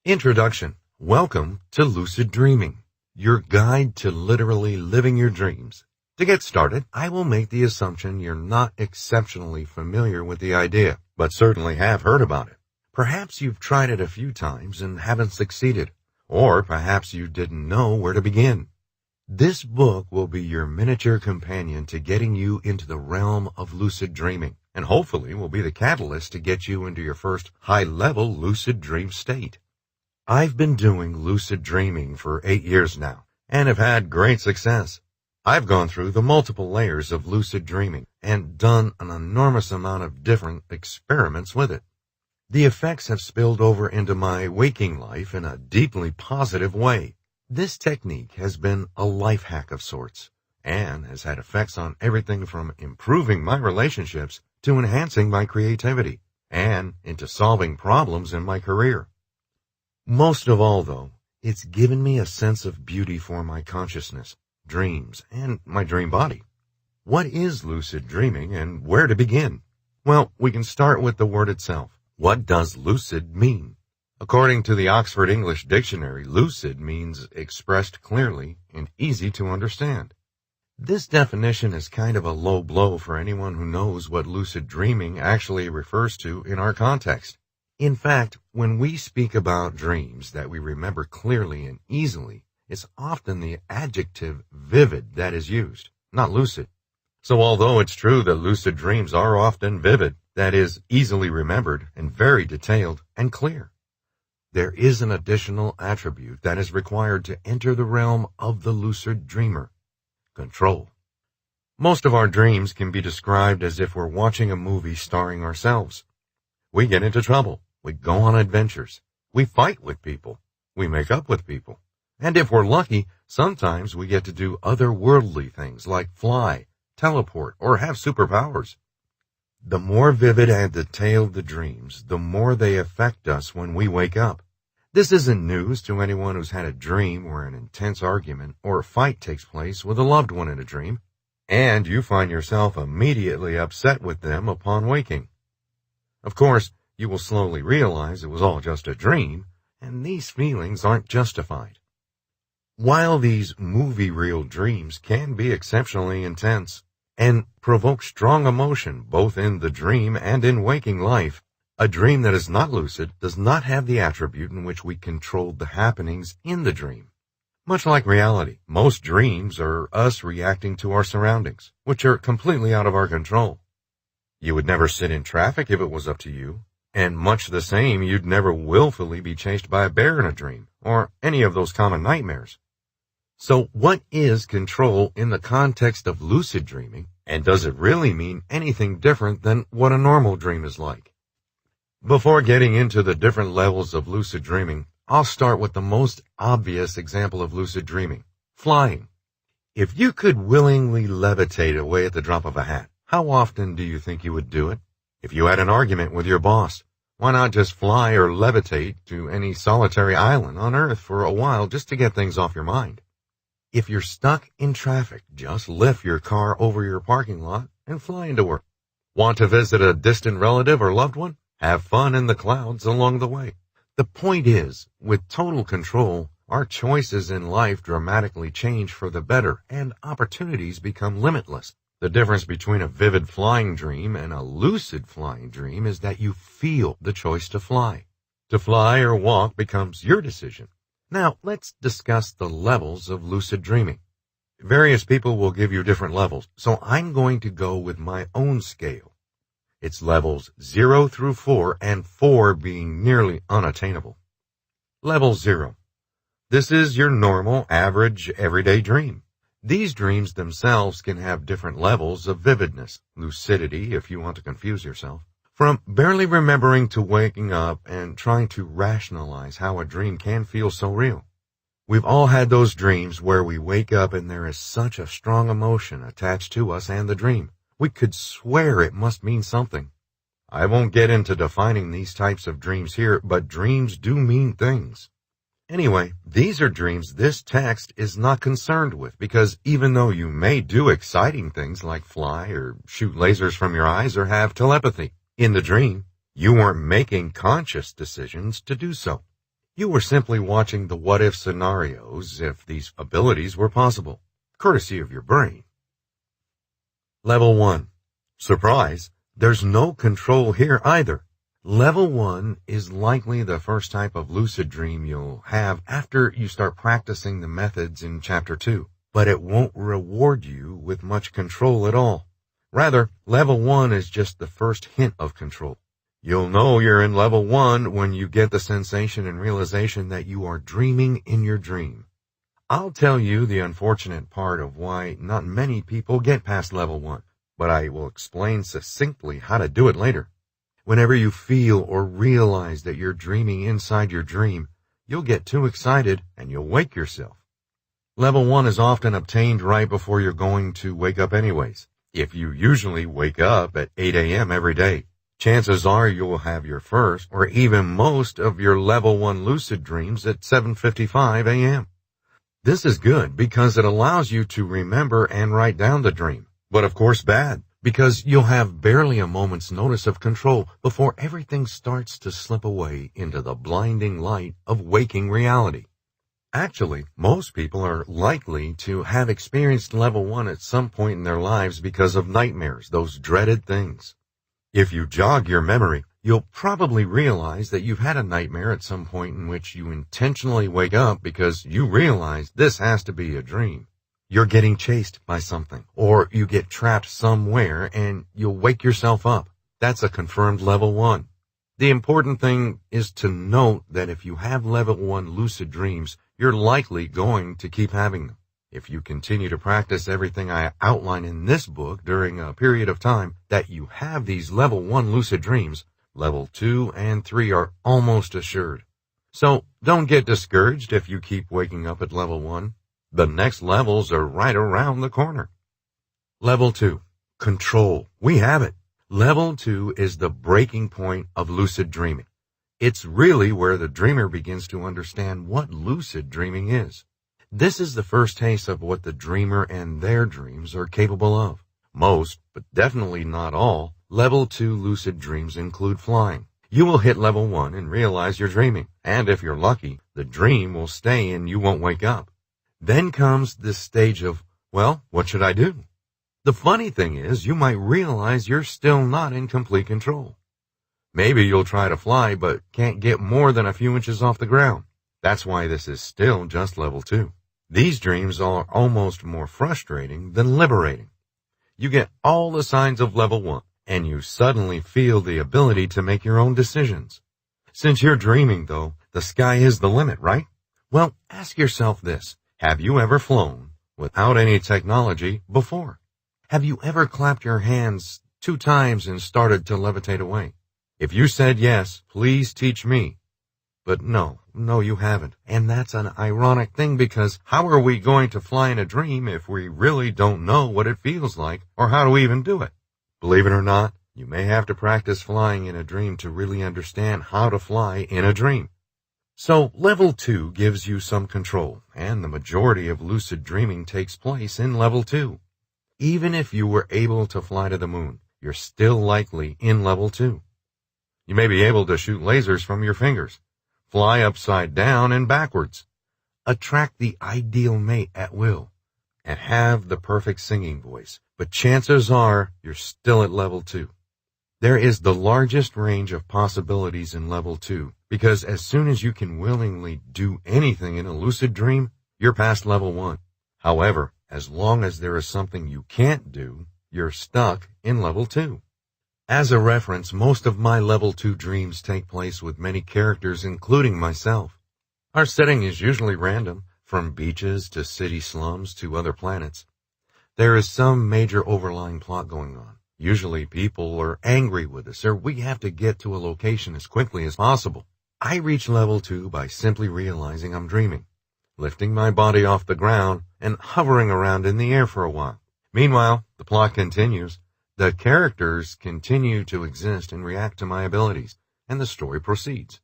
Introduction. Welcome to Lucid Dreaming, your guide to literally living your dreams. To get started, I will make the assumption you're not exceptionally familiar with the idea, but certainly have heard about it. Perhaps you've tried it a few times and haven't succeeded, or perhaps you didn't know where to begin. This book will be your miniature companion to getting you into the realm of lucid dreaming, and hopefully will be the catalyst to get you into your first high-level lucid dream state. I've been doing lucid dreaming for 8 years now, and have had great success. I've gone through the multiple layers of lucid dreaming and done an enormous amount of different experiments with it. The effects have spilled over into my waking life in a deeply positive way. This technique has been a life hack of sorts, and has had effects on everything from improving my relationships to enhancing my creativity, and into solving problems in my career. Most of all, though, it's given me a sense of beauty for my consciousness, dreams, and my dream body. What is lucid dreaming and where to begin? Well, we can start with the word itself. What does lucid mean? According to the Oxford English Dictionary, lucid means expressed clearly and easy to understand. This definition is kind of a low blow for anyone who knows what lucid dreaming actually refers to in our context. In fact, when we speak about dreams that we remember clearly and easily, it's often the adjective vivid that is used, not lucid. So although it's true that lucid dreams are often vivid, that is, easily remembered and very detailed and clear, there is an additional attribute that is required to enter the realm of the lucid dreamer: control. Most of our dreams can be described as if we're watching a movie starring ourselves. We get into trouble, we go on adventures, we fight with people, we make up with people, and if we're lucky, sometimes we get to do otherworldly things like fly, teleport, or have superpowers. The more vivid and detailed the dreams, the more they affect us when we wake up. This isn't news to anyone who's had a dream where an intense argument or a fight takes place with a loved one in a dream, and you find yourself immediately upset with them upon waking. Of course, you will slowly realize it was all just a dream, and these feelings aren't justified. While these movie-reel dreams can be exceptionally intense and provoke strong emotion both in the dream and in waking life, a dream that is not lucid does not have the attribute in which we control the happenings in the dream. Much like reality, most dreams are us reacting to our surroundings, which are completely out of our control. You would never sit in traffic if it was up to you, and much the same, you'd never willfully be chased by a bear in a dream, or any of those common nightmares. So what is control in the context of lucid dreaming, and does it really mean anything different than what a normal dream is like? Before getting into the different levels of lucid dreaming, I'll start with the most obvious example of lucid dreaming: flying. If you could willingly levitate away at the drop of a hat, how often do you think you would do it? If you had an argument with your boss, why not just fly or levitate to any solitary island on Earth for a while just to get things off your mind? If you're stuck in traffic, just lift your car over your parking lot and fly into work. Want to visit a distant relative or loved one? Have fun in the clouds along the way. The point is, with total control, our choices in life dramatically change for the better and opportunities become limitless. The difference between a vivid flying dream and a lucid flying dream is that you feel the choice to fly. To fly or walk becomes your decision. Now, let's discuss the levels of lucid dreaming. Various people will give you different levels, so I'm going to go with my own scale. It's levels 0 through 4, and 4 being nearly unattainable. Level 0. This is your normal, average, everyday dream. These dreams themselves can have different levels of vividness, lucidity if you want to confuse yourself, from barely remembering to waking up and trying to rationalize how a dream can feel so real. We've all had those dreams where we wake up and there is such a strong emotion attached to us and the dream. We could swear it must mean something. I won't get into defining these types of dreams here, but dreams do mean things. Anyway, these are dreams this text is not concerned with, because even though you may do exciting things like fly or shoot lasers from your eyes or have telepathy, in the dream, you weren't making conscious decisions to do so. You were simply watching the what-if scenarios if these abilities were possible, courtesy of your brain. Level 1. Surprise, there's no control here either. Level 1 is likely the first type of lucid dream you'll have after you start practicing the methods in Chapter 2, but it won't reward you with much control at all. Rather, Level 1 is just the first hint of control. You'll know you're in Level 1 when you get the sensation and realization that you are dreaming in your dream. I'll tell you the unfortunate part of why not many people get past Level 1, but I will explain succinctly how to do it later. Whenever you feel or realize that you're dreaming inside your dream, you'll get too excited and you'll wake yourself. Level 1 is often obtained right before you're going to wake up anyways. If you usually wake up at 8 a.m. every day, chances are you'll have your first or even most of your Level 1 lucid dreams at 7:55 a.m. This is good because it allows you to remember and write down the dream, but of course bad because you'll have barely a moment's notice of control before everything starts to slip away into the blinding light of waking reality. Actually, most people are likely to have experienced Level 1 at some point in their lives because of nightmares, those dreaded things. If you jog your memory, you'll probably realize that you've had a nightmare at some point in which you intentionally wake up because you realize this has to be a dream. You're getting chased by something, or you get trapped somewhere and you'll wake yourself up. That's a confirmed Level 1. The important thing is to note that if you have Level 1 lucid dreams, you're likely going to keep having them. If you continue to practice everything I outline in this book during a period of time that you have these Level 1 lucid dreams, Level 2 and 3 are almost assured. So don't get discouraged if you keep waking up at Level 1. The next levels are right around the corner. Level 2. Control. We have it. Level 2 is the breaking point of lucid dreaming. It's really where the dreamer begins to understand what lucid dreaming is. This is the first taste of what the dreamer and their dreams are capable of. Most, but definitely not all, Level 2 lucid dreams include flying. You will hit Level 1 and realize you're dreaming, and if you're lucky, the dream will stay and you won't wake up. Then comes this stage of, well, what should I do? The funny thing is, you might realize you're still not in complete control. Maybe you'll try to fly, but can't get more than a few inches off the ground. That's why this is still just Level 2. These dreams are almost more frustrating than liberating. You get all the signs of Level 1, and you suddenly feel the ability to make your own decisions. Since you're dreaming, though, the sky is the limit, right? Well, ask yourself this. Have you ever flown without any technology before? Have you ever clapped your hands 2 times and started to levitate away? If you said yes, please teach me. But no, you haven't. And that's an ironic thing because how are we going to fly in a dream if we really don't know what it feels like or how to even do it? Believe it or not, you may have to practice flying in a dream to really understand how to fly in a dream. So Level 2 gives you some control, and the majority of lucid dreaming takes place in Level 2. Even if you were able to fly to the moon, you're still likely in Level 2. You may be able to shoot lasers from your fingers, fly upside down and backwards, attract the ideal mate at will, and have the perfect singing voice, but chances are you're still at Level 2. There is the largest range of possibilities in Level 2, because as soon as you can willingly do anything in a lucid dream, you're past Level 1. However, as long as there is something you can't do, you're stuck in Level 2. As a reference, most of my Level 2 dreams take place with many characters, including myself. Our setting is usually random, from beaches to city slums to other planets. There is some major overlying plot going on. Usually people are angry with us, or we have to get to a location as quickly as possible. I reach Level 2 by simply realizing I'm dreaming, lifting my body off the ground and hovering around in the air for a while. Meanwhile, the plot continues. The characters continue to exist and react to my abilities, and the story proceeds.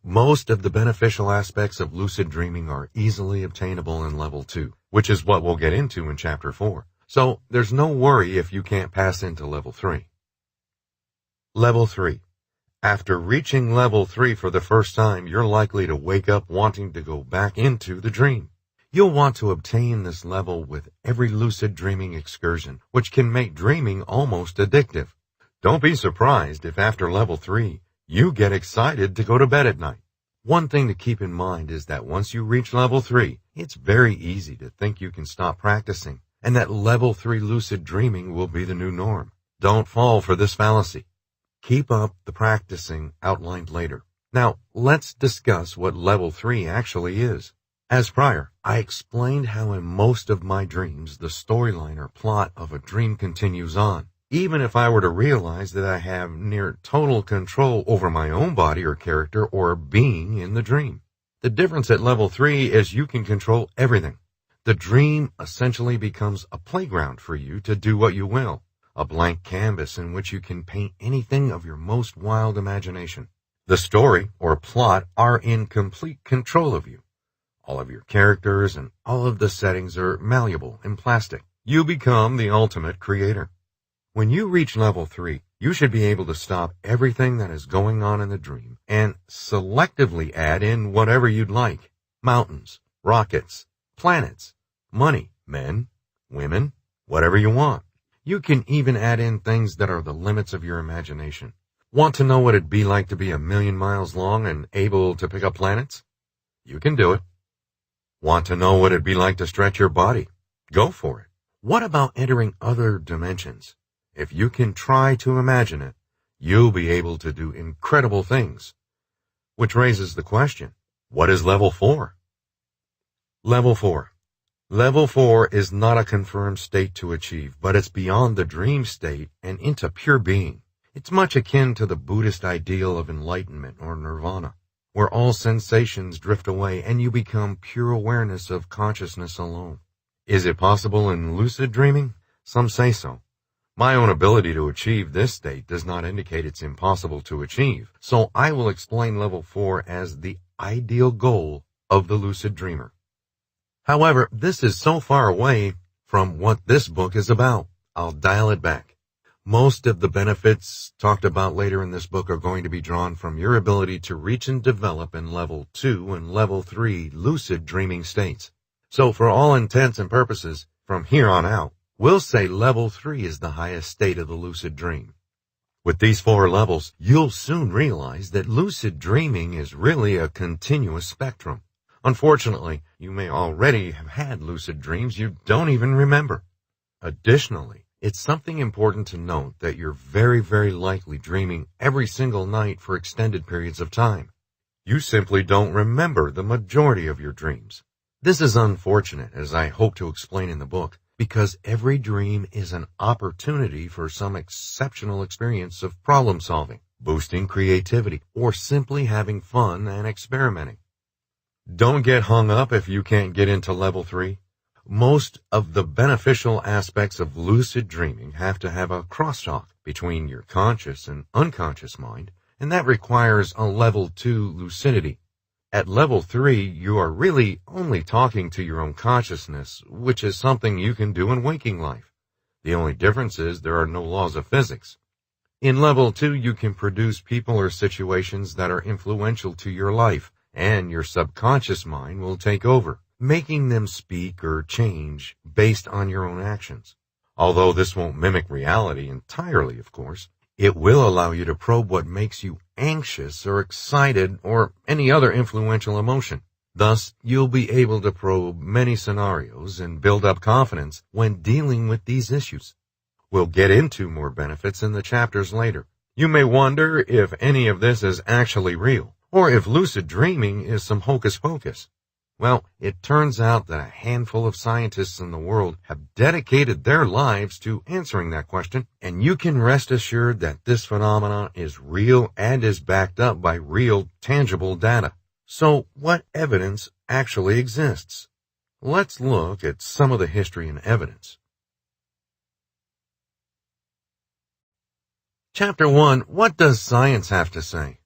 Most of the beneficial aspects of lucid dreaming are easily obtainable in Level 2, which is what we'll get into in Chapter 4. So there's no worry if you can't pass into Level 3. Level 3. After reaching level 3 for the first time, you're likely to wake up wanting to go back into the dream. You'll want to obtain this level with every lucid dreaming excursion, which can make dreaming almost addictive. Don't be surprised if after level 3, you get excited to go to bed at night. One thing to keep in mind is that once you reach level 3, it's very easy to think you can stop practicing, and that level 3 lucid dreaming will be the new norm. Don't fall for this fallacy. Keep up the practicing outlined later. Now, let's discuss what level 3 actually is. As prior, I explained how in most of my dreams the storyline or plot of a dream continues on, even if I were to realize that I have near total control over my own body or character or being in the dream. The difference at level 3 is you can control everything. The dream essentially becomes a playground for you to do what you will, a blank canvas in which you can paint anything of your most wild imagination. The story or plot are in complete control of you. All of your characters and all of the settings are malleable and plastic. You become the ultimate creator. When you reach level 3, you should be able to stop everything that is going on in the dream and selectively add in whatever you'd like. Mountains, rockets, planets, money, men, women, whatever you want. You can even add in things that are the limits of your imagination. Want to know what it'd be like to be 1,000,000 miles long and able to pick up planets? You can do it. Want to know what it'd be like to stretch your body? Go for it. What about entering other dimensions? If you can try to imagine it, you'll be able to do incredible things. Which raises the question, what is level 4? Level 4. Level 4 is not a confirmed state to achieve, but it's beyond the dream state and into pure being. It's much akin to the Buddhist ideal of enlightenment or nirvana, where all sensations drift away and you become pure awareness of consciousness alone. Is it possible in lucid dreaming? Some say so. My own ability to achieve this state does not indicate it's impossible to achieve, so I will explain level 4 as the ideal goal of the lucid dreamer. However, this is so far away from what this book is about. I'll dial it back. Most of the benefits talked about later in this book are going to be drawn from your ability to reach and develop in level 2 and level 3 lucid dreaming states. So for all intents and purposes, from here on out, we'll say level 3 is the highest state of the lucid dream. With these 4 levels, you'll soon realize that lucid dreaming is really a continuous spectrum. Unfortunately, you may already have had lucid dreams you don't even remember. Additionally, it's something important to note that you're very, very likely dreaming every single night for extended periods of time. You simply don't remember the majority of your dreams. This is unfortunate, as I hope to explain in the book, because every dream is an opportunity for some exceptional experience of problem solving, boosting creativity, or simply having fun and experimenting. Don't get hung up if you can't get into level 3. Most of the beneficial aspects of lucid dreaming have to have a crosstalk between your conscious and unconscious mind, and that requires a level 2 lucidity. At level 3, you are really only talking to your own consciousness, which is something you can do in waking life. The only difference is there are no laws of physics. In level 2, you can produce people or situations that are influential to your life, and your subconscious mind will take over, making them speak or change based on your own actions. Although this won't mimic reality entirely, of course, it will allow you to probe what makes you anxious or excited or any other influential emotion. Thus, you'll be able to probe many scenarios and build up confidence when dealing with these issues. We'll get into more benefits in the chapters later. You may wonder if any of this is actually real, or if lucid dreaming is some hocus pocus. Well, it turns out that a handful of scientists in the world have dedicated their lives to answering that question, and you can rest assured that this phenomenon is real and is backed up by real, tangible data. So, what evidence actually exists? Let's look at some of the history and evidence. Chapter 1. What does science have to say?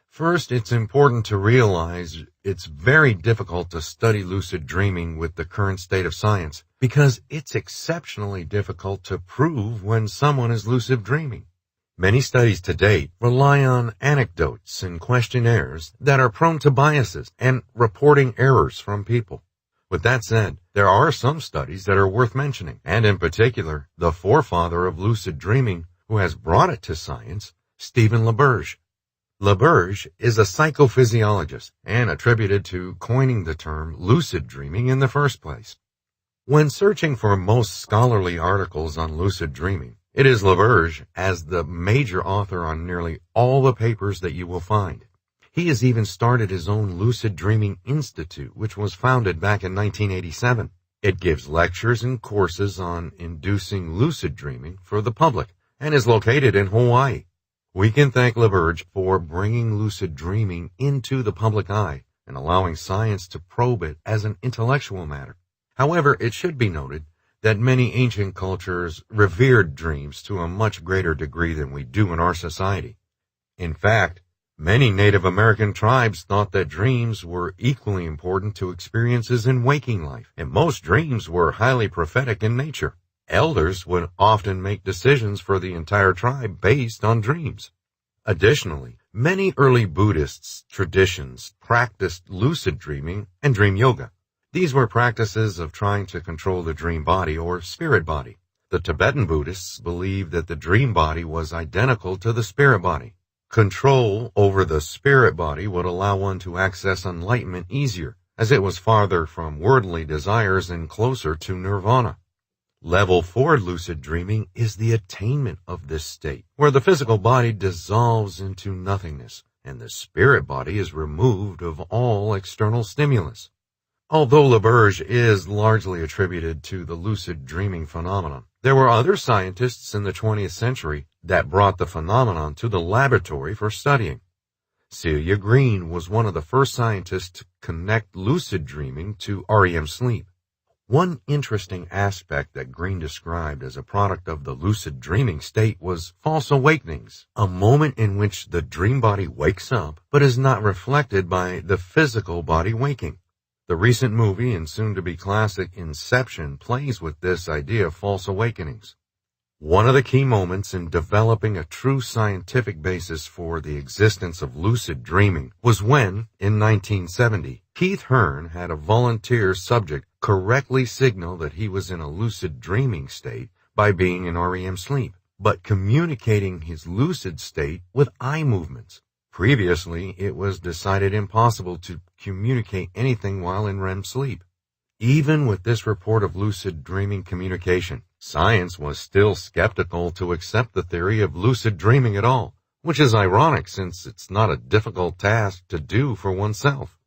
First, it's important to realize it's very difficult to study lucid dreaming with the current state of science because it's exceptionally difficult to prove when someone is lucid dreaming. Many studies to date rely on anecdotes and questionnaires that are prone to biases and reporting errors from people. With that said, there are some studies that are worth mentioning, and in particular, the forefather of lucid dreaming who has brought it to science, Stephen LaBerge. LaBerge is a psychophysiologist and attributed to coining the term lucid dreaming in the first place. When searching for most scholarly articles on lucid dreaming, it is LaBerge as the major author on nearly all the papers that you will find. He has even started his own Lucid Dreaming Institute, which was founded back in 1987. It gives lectures and courses on inducing lucid dreaming for the public and is located in Hawaii. We can thank LaBerge for bringing lucid dreaming into the public eye and allowing science to probe it as an intellectual matter. However, it should be noted that many ancient cultures revered dreams to a much greater degree than we do in our society. In fact, many Native American tribes thought that dreams were equally important to experiences in waking life, and most dreams were highly prophetic in nature. Elders would often make decisions for the entire tribe based on dreams. Additionally, many early Buddhist traditions practiced lucid dreaming and dream yoga. These were practices of trying to control the dream body or spirit body. The Tibetan Buddhists believed that the dream body was identical to the spirit body. Control over the spirit body would allow one to access enlightenment easier, as it was farther from worldly desires and closer to nirvana. Level 4 lucid dreaming is the attainment of this state, where the physical body dissolves into nothingness, and the spirit body is removed of all external stimulus. Although LaBerge is largely attributed to the lucid dreaming phenomenon, there were other scientists in the 20th century that brought the phenomenon to the laboratory for studying. Celia Green was one of the first scientists to connect lucid dreaming to REM sleep. One interesting aspect that Green described as a product of the lucid dreaming state was false awakenings, a moment in which the dream body wakes up but is not reflected by the physical body waking. The recent movie and soon-to-be classic Inception plays with this idea of false awakenings. One of the key moments in developing a true scientific basis for the existence of lucid dreaming was when, in 1970, Keith Hearn had a volunteer subject correctly signal that he was in a lucid dreaming state by being in REM sleep, but communicating his lucid state with eye movements. Previously, it was decided impossible to communicate anything while in REM sleep. Even with this report of lucid dreaming communication, science was still skeptical to accept the theory of lucid dreaming at all, which is ironic since it's not a difficult task to do for oneself.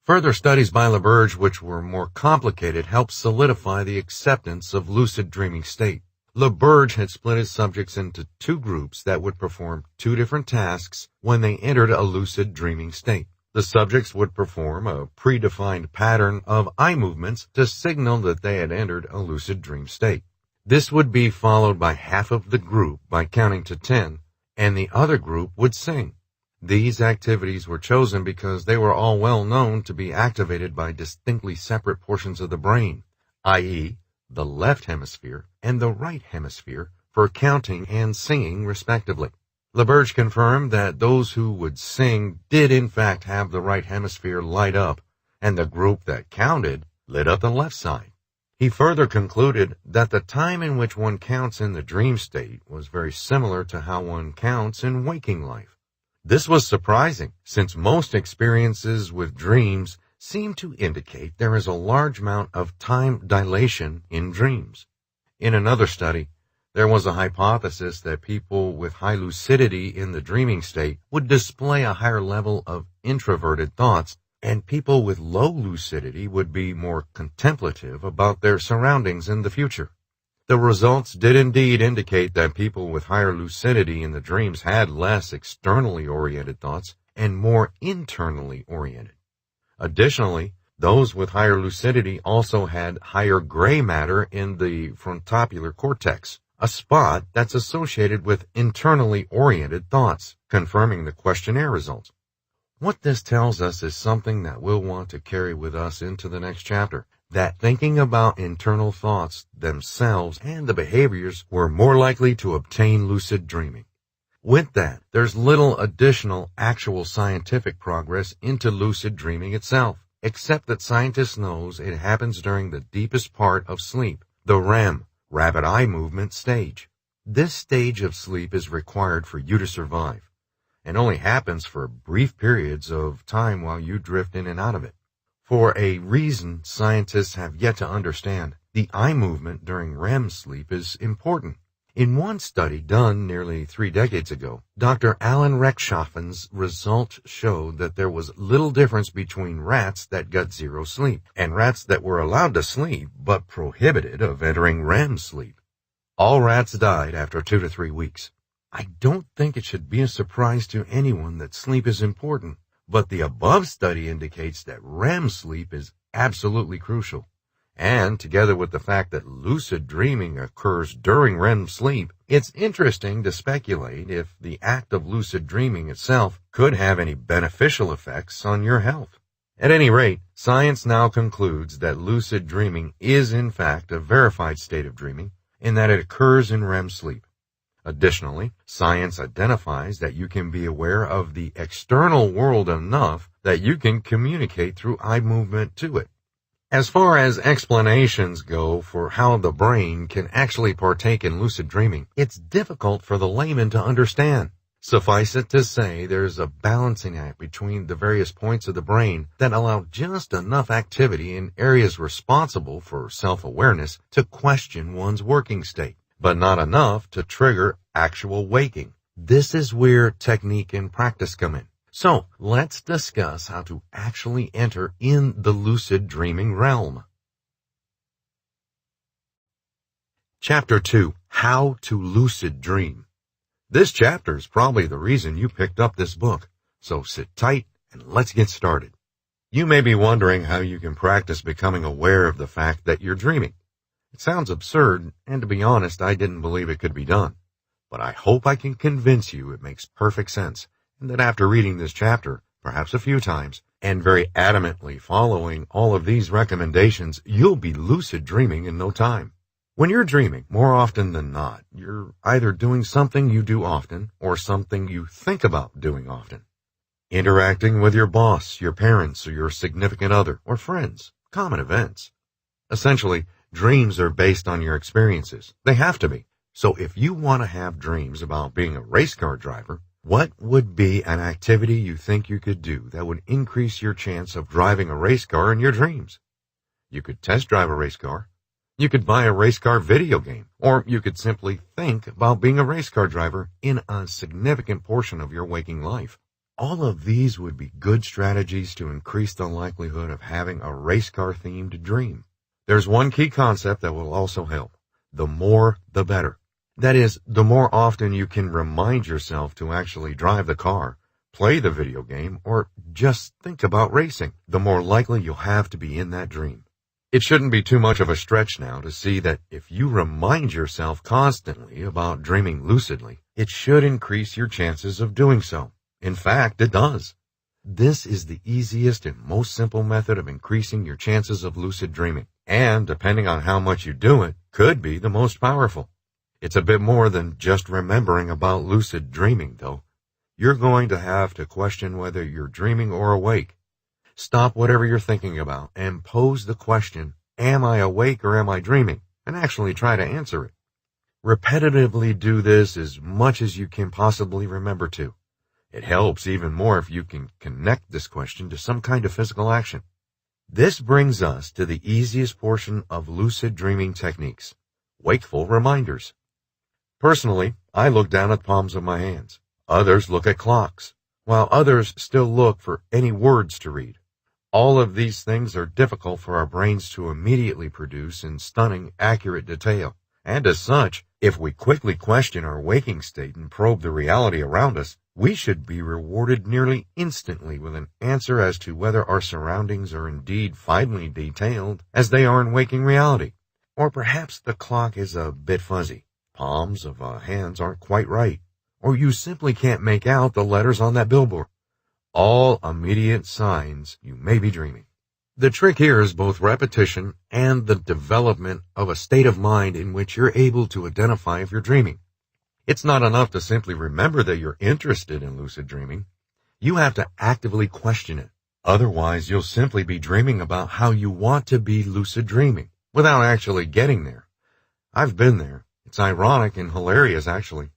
Further studies by LaBerge, which were more complicated, helped solidify the acceptance of lucid dreaming state. LaBerge had split his subjects into two groups that would perform two different tasks when they entered a lucid dreaming state. The subjects would perform a predefined pattern of eye movements to signal that they had entered a lucid dream state. This would be followed by half of the group by counting to 10, and the other group would sing. These activities were chosen because they were all well known to be activated by distinctly separate portions of the brain, i.e., the left hemisphere and the right hemisphere for counting and singing respectively. LaBerge confirmed that those who would sing did in fact have the right hemisphere light up, and the group that counted lit up the left side. He further concluded that the time in which one counts in the dream state was very similar to how one counts in waking life. This was surprising, since most experiences with dreams seem to indicate there is a large amount of time dilation in dreams. In another study, there was a hypothesis that people with high lucidity in the dreaming state would display a higher level of introverted thoughts, and people with low lucidity would be more contemplative about their surroundings in the future. The results did indeed indicate that people with higher lucidity in the dreams had less externally oriented thoughts and more internally oriented. Additionally, those with higher lucidity also had higher gray matter in the frontotemporal cortex, a spot that's associated with internally oriented thoughts, confirming the questionnaire results. What this tells us is something that we'll want to carry with us into the next chapter, that thinking about internal thoughts themselves and the behaviors were more likely to obtain lucid dreaming. With that, there's little additional actual scientific progress into lucid dreaming itself, except that scientists knows it happens during the deepest part of sleep, the REM, rapid eye movement stage. This stage of sleep is required for you to survive, and only happens for brief periods of time while you drift in and out of it. For a reason scientists have yet to understand, the eye movement during REM sleep is important. In one study done nearly 3 decades ago, Dr. Alan Rechtschaffen's results showed that there was little difference between rats that got zero sleep and rats that were allowed to sleep but prohibited of entering REM sleep. All rats died after 2 to 3 weeks. I don't think it should be a surprise to anyone that sleep is important, but the above study indicates that REM sleep is absolutely crucial. And together with the fact that lucid dreaming occurs during REM sleep, it's interesting to speculate if the act of lucid dreaming itself could have any beneficial effects on your health. At any rate, science now concludes that lucid dreaming is in fact a verified state of dreaming, in that it occurs in REM sleep. Additionally, science identifies that you can be aware of the external world enough that you can communicate through eye movement to it. As far as explanations go for how the brain can actually partake in lucid dreaming, it's difficult for the layman to understand. Suffice it to say, there's a balancing act between the various points of the brain that allow just enough activity in areas responsible for self-awareness to question one's working state, but not enough to trigger actual waking. This is where technique and practice come in. So, let's discuss how to actually enter in the lucid dreaming realm. Chapter 2. How to Lucid Dream. This chapter is probably the reason you picked up this book, so sit tight and let's get started. You may be wondering how you can practice becoming aware of the fact that you're dreaming. It sounds absurd, and to be honest, I didn't believe it could be done. But I hope I can convince you it makes perfect sense, and that after reading this chapter, perhaps a few times, and very adamantly following all of these recommendations, you'll be lucid dreaming in no time. When you're dreaming, more often than not, you're either doing something you do often or something you think about doing often. Interacting with your boss, your parents, or your significant other, or friends, common events. Essentially, dreams are based on your experiences. They have to be. So if you want to have dreams about being a race car driver, what would be an activity you think you could do that would increase your chance of driving a race car in your dreams? You could test drive a race car. You could buy a race car video game. Or you could simply think about being a race car driver in a significant portion of your waking life. All of these would be good strategies to increase the likelihood of having a race car themed dream. There's one key concept that will also help. The more, the better. That is, the more often you can remind yourself to actually drive the car, play the video game, or just think about racing, the more likely you'll have to be in that dream. It shouldn't be too much of a stretch now to see that if you remind yourself constantly about dreaming lucidly, it should increase your chances of doing so. In fact, it does. This is the easiest and most simple method of increasing your chances of lucid dreaming, and depending on how much you do it, could be the most powerful. It's a bit more than just remembering about lucid dreaming, though. You're going to have to question whether you're dreaming or awake. Stop whatever you're thinking about and pose the question, am I awake or am I dreaming? And actually try to answer it. Repetitively do this as much as you can possibly remember to. It helps even more if you can connect this question to some kind of physical action. This brings us to the easiest portion of lucid dreaming techniques, wakeful reminders. Personally, I look down at the palms of my hands. Others look at clocks, while others still look for any words to read. All of these things are difficult for our brains to immediately produce in stunning, accurate detail. And as such, if we quickly question our waking state and probe the reality around us, we should be rewarded nearly instantly with an answer as to whether our surroundings are indeed finely detailed as they are in waking reality. Or perhaps the clock is a bit fuzzy. Palms of hands aren't quite right, or you simply can't make out the letters on that billboard. All immediate signs you may be dreaming. The trick here is both repetition and the development of a state of mind in which you're able to identify if you're dreaming. It's not enough to simply remember that you're interested in lucid dreaming. You have to actively question it. Otherwise, you'll simply be dreaming about how you want to be lucid dreaming without actually getting there. I've been there. It's ironic and hilarious, actually.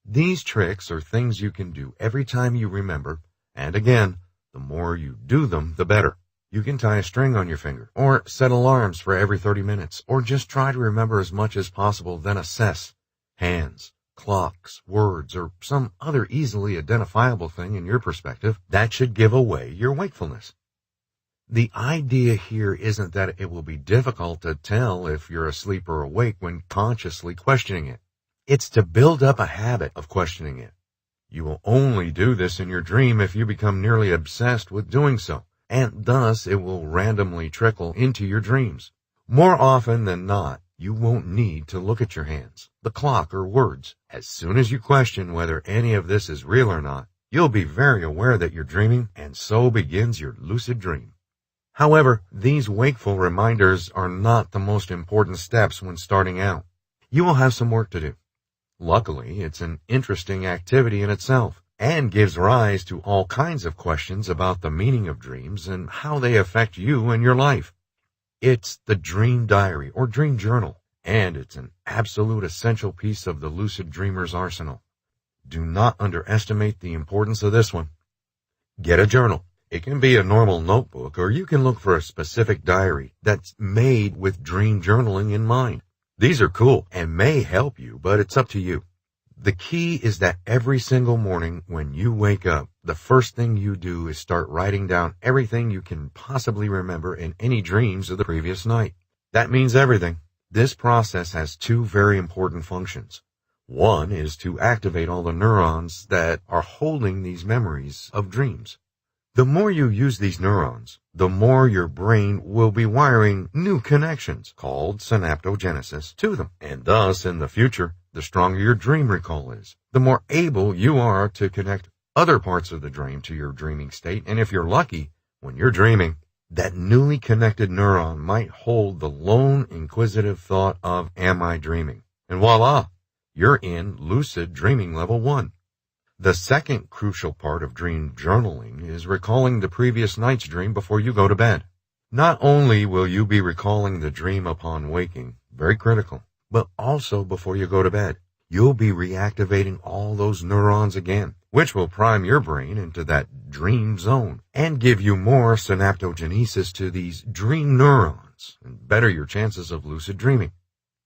These tricks are things you can do every time you remember, and again, the more you do them, the better. You can tie a string on your finger, or set alarms for every 30 minutes, or just try to remember as much as possible, then assess. Hands, clocks, words, or some other easily identifiable thing in your perspective that should give away your wakefulness. The idea here isn't that it will be difficult to tell if you're asleep or awake when consciously questioning it. It's to build up a habit of questioning it. You will only do this in your dream if you become nearly obsessed with doing so, and thus it will randomly trickle into your dreams. More often than not, you won't need to look at your hands, the clock, or words. As soon as you question whether any of this is real or not, you'll be very aware that you're dreaming, and so begins your lucid dream. However, these wakeful reminders are not the most important steps when starting out. You will have some work to do. Luckily, it's an interesting activity in itself, and gives rise to all kinds of questions about the meaning of dreams and how they affect you and your life. It's the dream diary or dream journal, and it's an absolute essential piece of the lucid dreamer's arsenal. Do not underestimate the importance of this one. Get a journal. It can be a normal notebook, or you can look for a specific diary that's made with dream journaling in mind. These are cool and may help you, but it's up to you. The key is that every single morning when you wake up, the first thing you do is start writing down everything you can possibly remember in any dreams of the previous night. That means everything. This process has two very important functions. One is to activate all the neurons that are holding these memories of dreams. The more you use these neurons, the more your brain will be wiring new connections, called synaptogenesis, to them. And thus, in the future, the stronger your dream recall is, the more able you are to connect other parts of the dream to your dreaming state. And if you're lucky, when you're dreaming, that newly connected neuron might hold the lone inquisitive thought of, am I dreaming? And voila, you're in lucid dreaming level 1. The second crucial part of dream journaling is recalling the previous night's dream before you go to bed. Not only will you be recalling the dream upon waking, very critical, but also before you go to bed, you'll be reactivating all those neurons again, which will prime your brain into that dream zone and give you more synaptogenesis to these dream neurons and better your chances of lucid dreaming.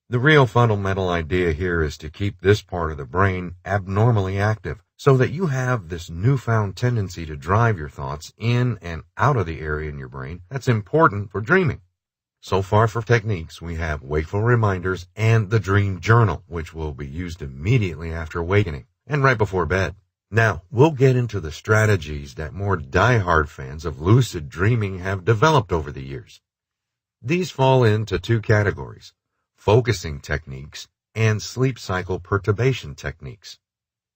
The real fundamental idea here is to keep this part of the brain abnormally active so that you have this newfound tendency to drive your thoughts in and out of the area in your brain that's important for dreaming. So far for techniques, we have wakeful reminders and the dream journal, which will be used immediately after awakening and right before bed. Now, we'll get into the strategies that more diehard fans of lucid dreaming have developed over the years. These fall into two categories: focusing techniques and sleep cycle perturbation techniques.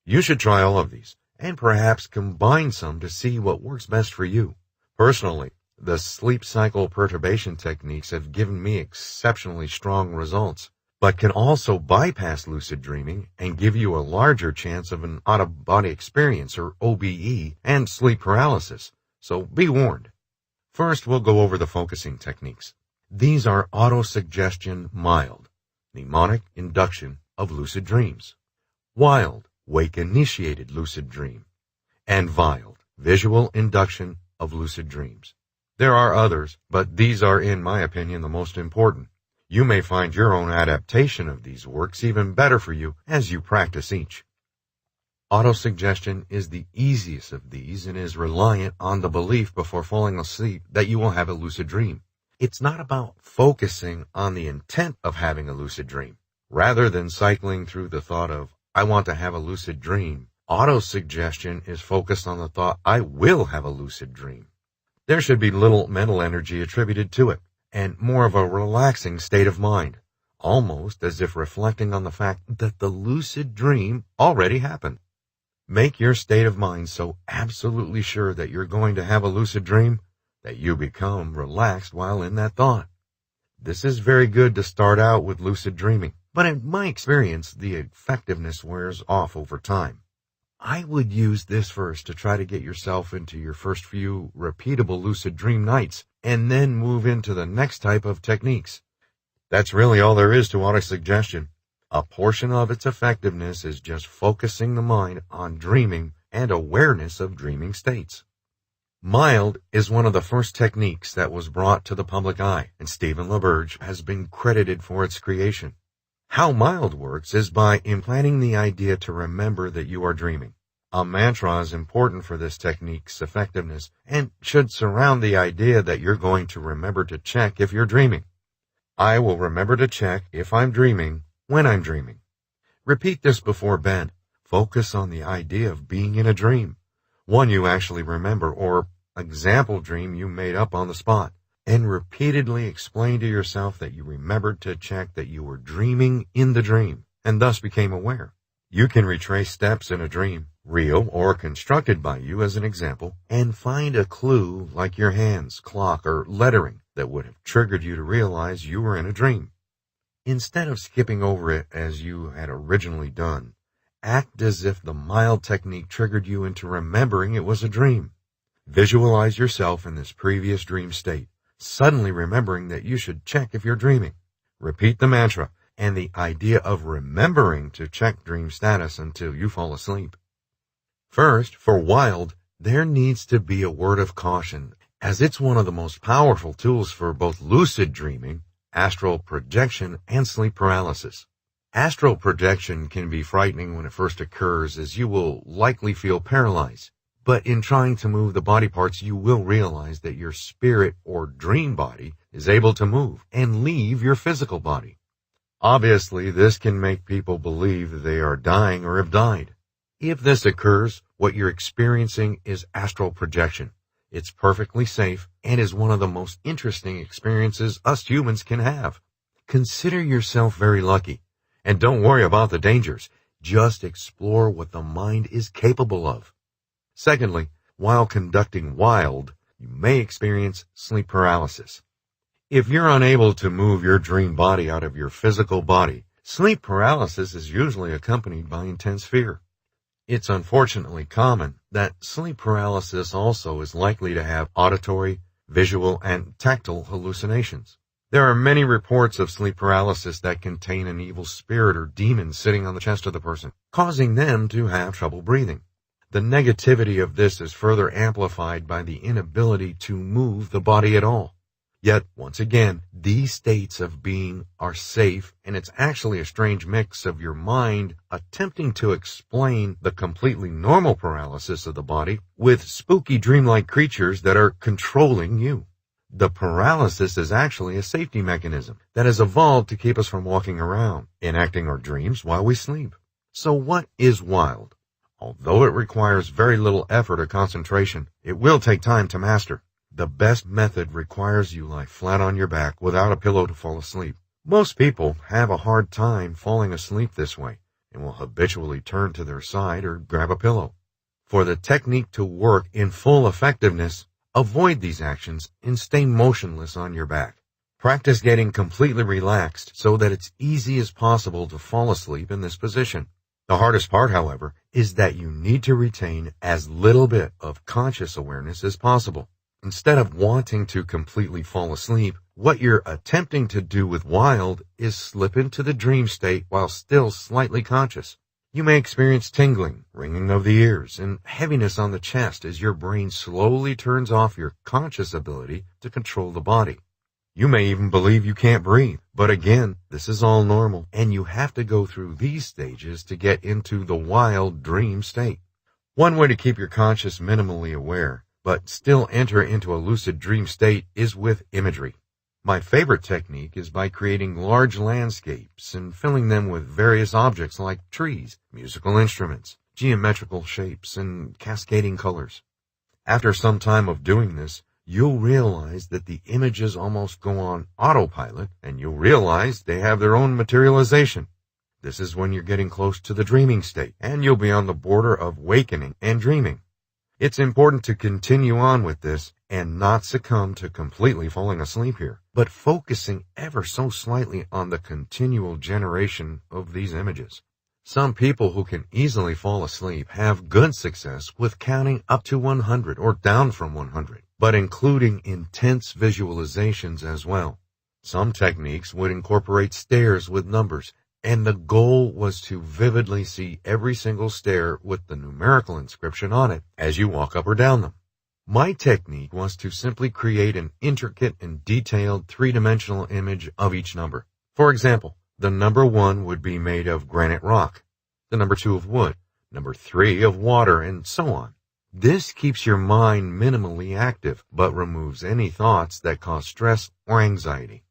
You should try all of these, and perhaps combine some to see what works best for you. Personally, the sleep cycle perturbation techniques have given me exceptionally strong results, but can also bypass lucid dreaming and give you a larger chance of an out-of-body experience, or OBE, and sleep paralysis, so be warned. First, we'll go over the focusing techniques. These are autosuggestion mild, mnemonic induction of lucid dreams; wild, wake-initiated lucid dream; and Vial, visual induction of lucid dreams. There are others, but these are, in my opinion, the most important. You may find your own adaptation of these works even better for you as you practice each. Autosuggestion is the easiest of these and is reliant on the belief before falling asleep that you will have a lucid dream. It's not about focusing on the intent of having a lucid dream. Rather than cycling through the thought of, I want to have a lucid dream, autosuggestion is focused on the thought, I will have a lucid dream. There should be little mental energy attributed to it, and more of a relaxing state of mind, almost as if reflecting on the fact that the lucid dream already happened. Make your state of mind so absolutely sure that you're going to have a lucid dream that you become relaxed while in that thought. This is very good to start out with lucid dreaming, But in my experience, the effectiveness wears off over time. I would use this first to try to get yourself into your first few repeatable lucid dream nights, and then move into the next type of techniques. That's really all there is to autosuggestion. A portion of its effectiveness is just focusing the mind on dreaming and awareness of dreaming states. Mild is one of the first techniques that was brought to the public eye, and Stephen LaBerge has been credited for its creation. How mild works is by implanting the idea to remember that you are dreaming. A mantra is important for this technique's effectiveness and should surround the idea that you're going to remember to check if you're dreaming. I will remember to check if I'm dreaming when I'm dreaming. Repeat this before bed. Focus on the idea of being in a dream, one you actually remember or example dream you made up on the spot, and repeatedly explain to yourself that you remembered to check that you were dreaming in the dream and thus became aware. You can retrace steps in a dream, real or constructed by you as an example, and find a clue like your hands, clock, or lettering that would have triggered you to realize you were in a dream. Instead of skipping over it as you had originally done, act as if the mild technique triggered you into remembering it was a dream. Visualize yourself in this previous dream state, suddenly remembering that you should check if you're dreaming. Repeat the mantra and the idea of remembering to check dream status until you fall asleep. First, for Wild, there needs to be a word of caution, as it's one of the most powerful tools for both lucid dreaming, astral projection, and sleep paralysis. Astral projection can be frightening when it first occurs, as you will likely feel paralyzed. But in trying to move the body parts, you will realize that your spirit or dream body is able to move and leave your physical body. Obviously, this can make people believe that they are dying or have died. If this occurs, what you're experiencing is astral projection. It's perfectly safe and is one of the most interesting experiences us humans can have. Consider yourself very lucky, and don't worry about the dangers. Just explore what the mind is capable of. Secondly, while conducting Wild, you may experience sleep paralysis. If you're unable to move your dream body out of your physical body, sleep paralysis is usually accompanied by intense fear. It's unfortunately common that sleep paralysis also is likely to have auditory, visual, and tactile hallucinations. There are many reports of sleep paralysis that contain an evil spirit or demon sitting on the chest of the person, causing them to have trouble breathing. The negativity of this is further amplified by the inability to move the body at all. Yet, once again, these states of being are safe, and it's actually a strange mix of your mind attempting to explain the completely normal paralysis of the body with spooky dreamlike creatures that are controlling you. The paralysis is actually a safety mechanism that has evolved to keep us from walking around, enacting our dreams while we sleep. So what is Wild? Although it requires very little effort or concentration, it will take time to master. The best method requires you lie flat on your back without a pillow to fall asleep. Most people have a hard time falling asleep this way and will habitually turn to their side or grab a pillow. For the technique to work in full effectiveness, avoid these actions and stay motionless on your back. Practice getting completely relaxed so that it's easy as possible to fall asleep in this position. The hardest part, however, is that you need to retain as little bit of conscious awareness as possible. Instead of wanting to completely fall asleep, what you're attempting to do with Wild is slip into the dream state while still slightly conscious. You may experience tingling, ringing of the ears, and heaviness on the chest as your brain slowly turns off your conscious ability to control the body. You may even believe you can't breathe, but again, this is all normal, and you have to go through these stages to get into the Wild dream state. One way to keep your conscious minimally aware, but still enter into a lucid dream state, is with imagery. My favorite technique is by creating large landscapes and filling them with various objects like trees, musical instruments, geometrical shapes, and cascading colors. After some time of doing this, you'll realize that the images almost go on autopilot, and you'll realize they have their own materialization. This is when you're getting close to the dreaming state, and you'll be on the border of wakening and dreaming. It's important to continue on with this and not succumb to completely falling asleep here, but focusing ever so slightly on the continual generation of these images. Some people who can easily fall asleep have good success with counting up to 100 or down from 100, but including intense visualizations as well. Some techniques would incorporate stairs with numbers, and the goal was to vividly see every single stair with the numerical inscription on it as you walk up or down them. My technique was to simply create an intricate and detailed three-dimensional image of each number. For example, the number 1 would be made of granite rock, the number 2 of wood, number 3 of water, and so on. This keeps your mind minimally active, but removes any thoughts that cause stress or anxiety.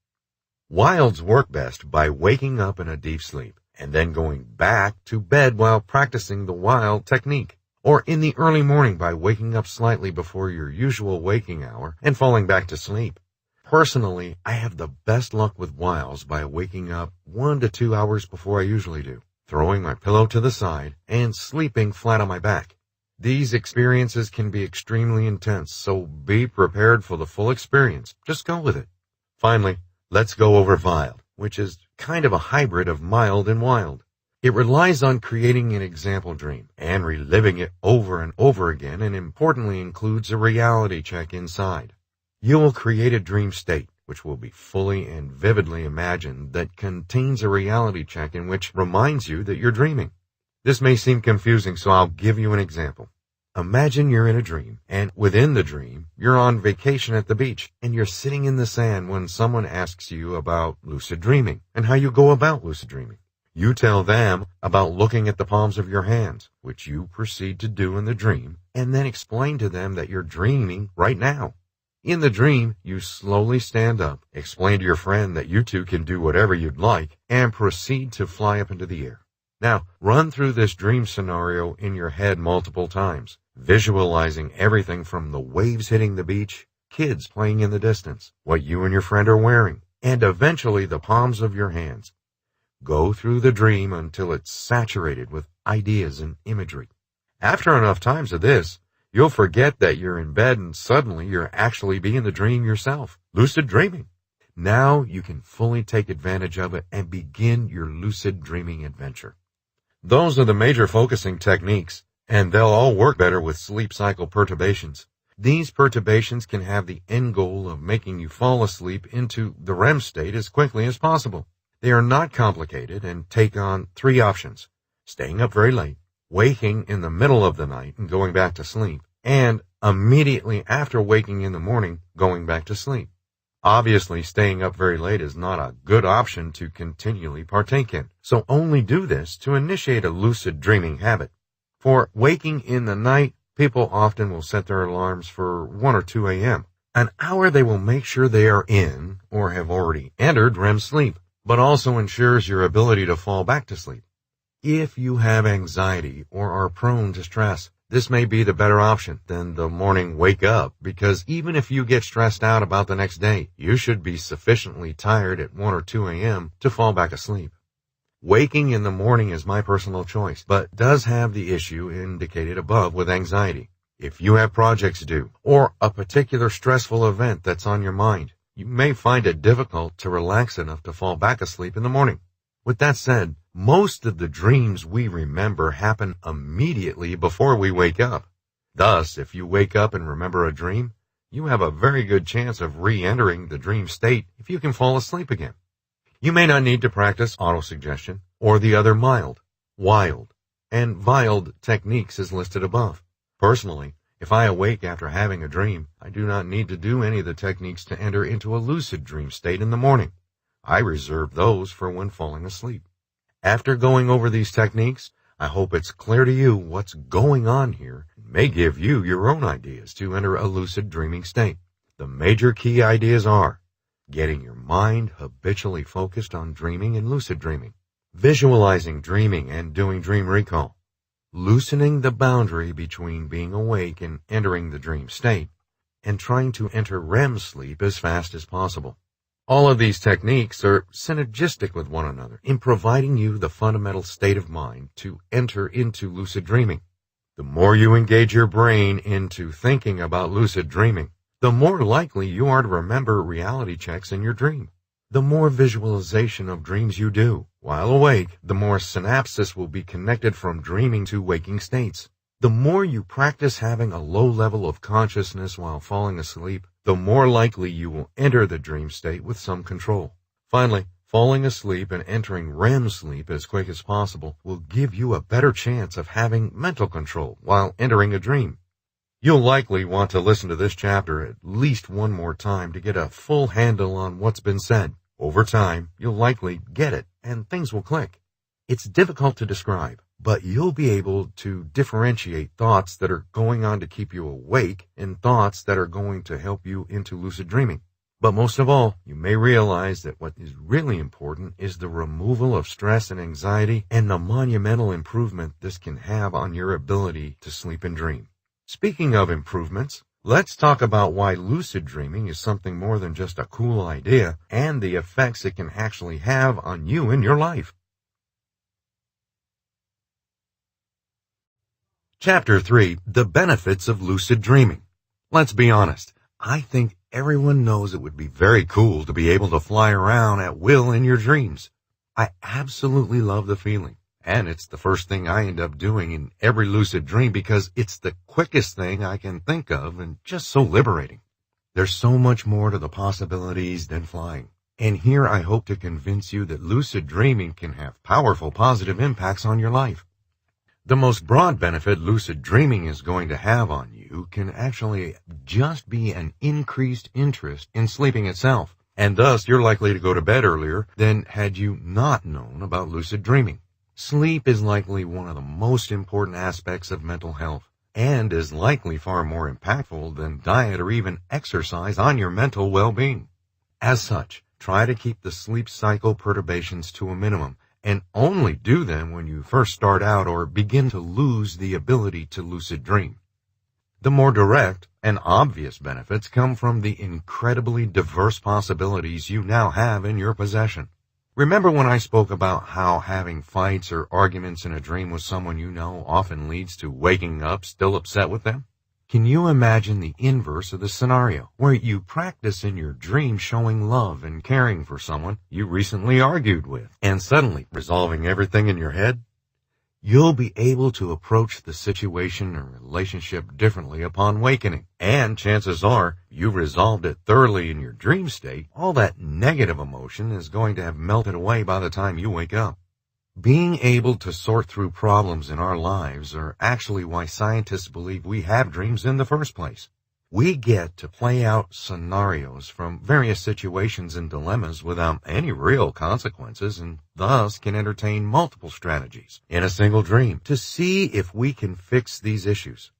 Wiles work best by waking up in a deep sleep and then going back to bed while practicing the Weil technique, or in the early morning by waking up slightly before your usual waking hour and falling back to sleep. Personally, I have the best luck with Wiles by waking up 1 to 2 hours before I usually do, throwing my pillow to the side and sleeping flat on my back. These experiences can be extremely intense, so be prepared for the full experience. Just go with it. Finally, let's go over Vial, which is kind of a hybrid of mild and wild. It relies on creating an example dream and reliving it over and over again, and importantly includes a reality check inside. You will create a dream state, which will be fully and vividly imagined, that contains a reality check in which reminds you that you're dreaming. This may seem confusing, so I'll give you an example. Imagine you're in a dream, and within the dream, you're on vacation at the beach, and you're sitting in the sand when someone asks you about lucid dreaming and how you go about lucid dreaming. You tell them about looking at the palms of your hands, which you proceed to do in the dream, and then explain to them that you're dreaming right now. In the dream, you slowly stand up, explain to your friend that you two can do whatever you'd like, and proceed to fly up into the air. Now, run through this dream scenario in your head multiple times, visualizing everything from the waves hitting the beach, kids playing in the distance, what you and your friend are wearing, and eventually the palms of your hands. Go through the dream until it's saturated with ideas and imagery. After enough times of this, you'll forget that you're in bed and suddenly you're actually being the dream yourself, lucid dreaming. Now you can fully take advantage of it and begin your lucid dreaming adventure. Those are the major focusing techniques, and they'll all work better with sleep cycle perturbations. These perturbations can have the end goal of making you fall asleep into the REM state as quickly as possible. They are not complicated and take on 3 options: staying up very late, waking in the middle of the night and going back to sleep, and immediately after waking in the morning, going back to sleep. Obviously, staying up very late is not a good option to continually partake in, so only do this to initiate a lucid dreaming habit. For waking in the night, people often will set their alarms for 1 or 2 a.m., an hour they will make sure they are in or have already entered REM sleep, but also ensures your ability to fall back to sleep. If you have anxiety or are prone to stress, this may be the better option than the morning wake up, because even if you get stressed out about the next day, you should be sufficiently tired at 1 or 2 a.m. to fall back asleep. Waking in the morning is my personal choice, but does have the issue indicated above with anxiety. If you have projects due or a particular stressful event that's on your mind, you may find it difficult to relax enough to fall back asleep in the morning. With that said, most of the dreams we remember happen immediately before we wake up. Thus, if you wake up and remember a dream, you have a very good chance of re-entering the dream state if you can fall asleep again. You may not need to practice autosuggestion or the other mild, wild, and Vial techniques as listed above. Personally, if I awake after having a dream, I do not need to do any of the techniques to enter into a lucid dream state in the morning. I reserve those for when falling asleep. After going over these techniques, I hope it's clear to you what's going on here and may give you your own ideas to enter a lucid dreaming state. The major key ideas are getting your mind habitually focused on dreaming and lucid dreaming, visualizing dreaming and doing dream recall, loosening the boundary between being awake and entering the dream state, and trying to enter REM sleep as fast as possible. All of these techniques are synergistic with one another in providing you the fundamental state of mind to enter into lucid dreaming. The The more you engage your brain into thinking about lucid dreaming, the more likely you are to remember reality checks in your dream. The more visualization of dreams you do while awake, the more synapses will be connected from dreaming to waking states. The more you practice having a low level of consciousness while falling asleep, the more likely you will enter the dream state with some control. Finally, falling asleep and entering REM sleep as quick as possible will give you a better chance of having mental control while entering a dream. You'll likely want to listen to this chapter at least one more time to get a full handle on what's been said. Over time, you'll likely get it and things will click. It's difficult to describe, but you'll be able to differentiate thoughts that are going on to keep you awake and thoughts that are going to help you into lucid dreaming. But most of all, you may realize that what is really important is the removal of stress and anxiety and the monumental improvement this can have on your ability to sleep and dream. Speaking of improvements, let's talk about why lucid dreaming is something more than just a cool idea and the effects it can actually have on you in your life. Chapter 3, The Benefits of Lucid Dreaming. Let's be honest, I think everyone knows it would be very cool to be able to fly around at will in your dreams. I absolutely love the feeling, and it's the first thing I end up doing in every lucid dream because it's the quickest thing I can think of and just so liberating. There's so much more to the possibilities than flying, and here I hope to convince you that lucid dreaming can have powerful positive impacts on your life. The most broad benefit lucid dreaming is going to have on you can actually just be an increased interest in sleeping itself, and thus you're likely to go to bed earlier than had you not known about lucid dreaming. Sleep is likely one of the most important aspects of mental health, and is likely far more impactful than diet or even exercise on your mental well-being. As such, try to keep the sleep cycle perturbations to a minimum, and only do them when you first start out or begin to lose the ability to lucid dream. The more direct and obvious benefits come from the incredibly diverse possibilities you now have in your possession. Remember when I spoke about how having fights or arguments in a dream with someone you know often leads to waking up still upset with them? Can you imagine the inverse of the scenario, where you practice in your dream showing love and caring for someone you recently argued with, and suddenly resolving everything in your head? You'll be able to approach the situation or relationship differently upon wakening, and chances are you resolved it thoroughly in your dream state. All that negative emotion is going to have melted away by the time you wake up. Being able to sort through problems in our lives are actually why scientists believe we have dreams in the first place. We get to play out scenarios from various situations and dilemmas without any real consequences, and thus can entertain multiple strategies in a single dream to see if we can fix these issues.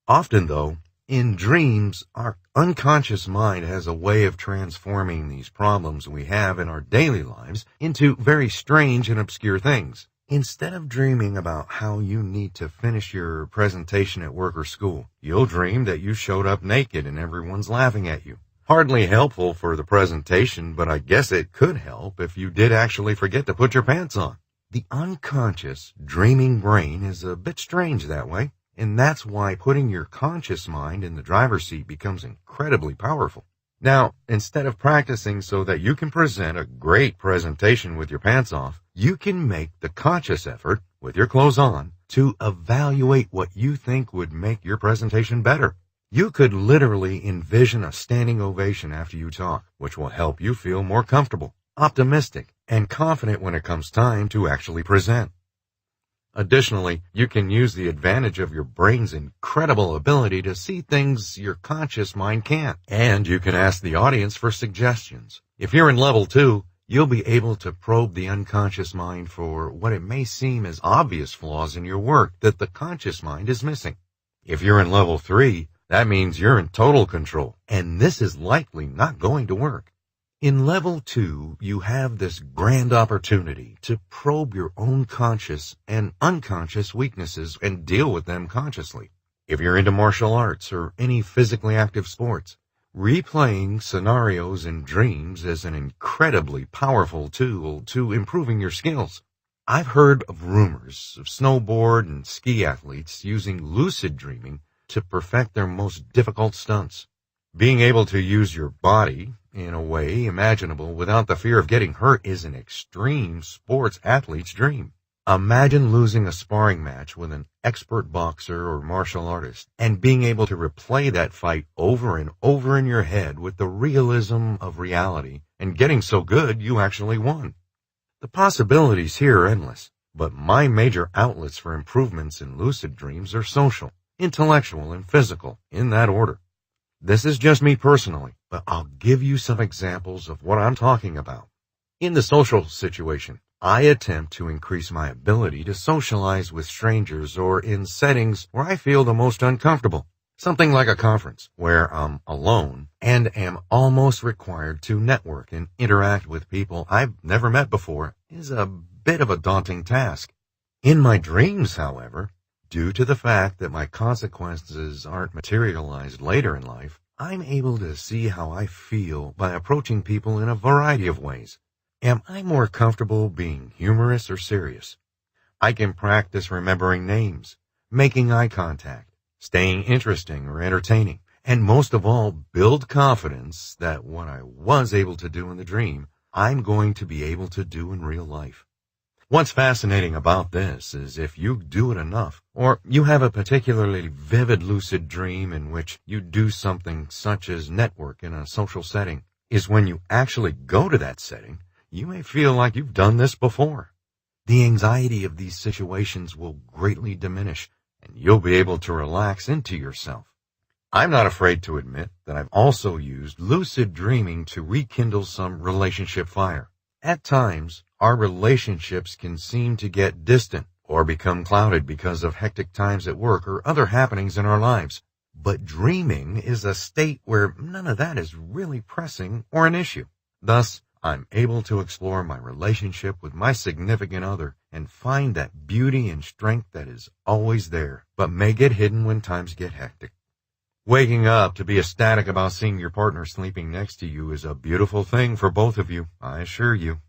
Often, though, in dreams, our unconscious mind has a way of transforming these problems we have in our daily lives into very strange and obscure things. Instead of dreaming about how you need to finish your presentation at work or school, you'll dream that you showed up naked and everyone's laughing at you. Hardly helpful for the presentation, but I guess it could help if you did actually forget to put your pants on. The unconscious, dreaming brain is a bit strange that way. And that's why putting your conscious mind in the driver's seat becomes incredibly powerful. Now, instead of practicing so that you can present a great presentation with your pants off, you can make the conscious effort, with your clothes on, to evaluate what you think would make your presentation better. You could literally envision a standing ovation after you talk, which will help you feel more comfortable, optimistic, and confident when it comes time to actually present. Additionally, you can use the advantage of your brain's incredible ability to see things your conscious mind can't, and you can ask the audience for suggestions. If you're in level 2, you'll be able to probe the unconscious mind for what it may seem as obvious flaws in your work that the conscious mind is missing. If you're in level 3, that means you're in total control, and this is likely not going to work. In level 2, you have this grand opportunity to probe your own conscious and unconscious weaknesses and deal with them consciously. If you're into martial arts or any physically active sports, replaying scenarios and dreams is an incredibly powerful tool to improving your skills. I've heard of rumors of snowboard and ski athletes using lucid dreaming to perfect their most difficult stunts. Being able to use your body in a way imaginable without the fear of getting hurt is an extreme sports athlete's dream. Imagine losing a sparring match with an expert boxer or martial artist and being able to replay that fight over and over in your head with the realism of reality and getting so good you actually won. The possibilities here are endless, but my major outlets for improvements in lucid dreams are social, intellectual, and physical, in that order. This is just me personally, but I'll give you some examples of what I'm talking about. In the social situation, I attempt to increase my ability to socialize with strangers or in settings where I feel the most uncomfortable. Something like a conference where I'm alone and am almost required to network and interact with people I've never met before is a bit of a daunting task. In my dreams, however, due to the fact that my consequences aren't materialized later in life, I'm able to see how I feel by approaching people in a variety of ways. Am I more comfortable being humorous or serious? I can practice remembering names, making eye contact, staying interesting or entertaining, and most of all, build confidence that what I was able to do in the dream, I'm going to be able to do in real life. What's fascinating about this is if you do it enough, or you have a particularly vivid lucid dream in which you do something such as network in a social setting, is when you actually go to that setting, you may feel like you've done this before. The anxiety of these situations will greatly diminish, and you'll be able to relax into yourself. I'm not afraid to admit that I've also used lucid dreaming to rekindle some relationship fire. At times, our relationships can seem to get distant or become clouded because of hectic times at work or other happenings in our lives. But dreaming is a state where none of that is really pressing or an issue. Thus, I'm able to explore my relationship with my significant other and find that beauty and strength that is always there, but may get hidden when times get hectic. Waking up to be ecstatic about seeing your partner sleeping next to you is a beautiful thing for both of you, I assure you.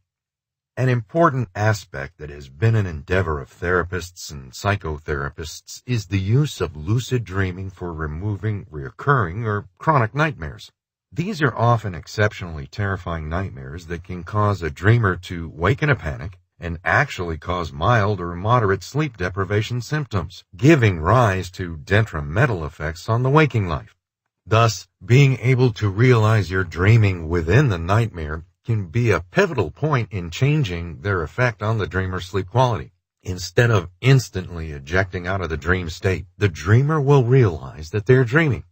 An important aspect that has been an endeavor of therapists and psychotherapists is the use of lucid dreaming for removing recurring or chronic nightmares. These are often exceptionally terrifying nightmares that can cause a dreamer to wake in a panic and actually cause mild or moderate sleep deprivation symptoms, giving rise to detrimental effects on the waking life. Thus, being able to realize you're dreaming within the nightmare can be a pivotal point in changing their effect on the dreamer's sleep quality. Instead of instantly ejecting out of the dream state, the dreamer will realize that they're dreaming.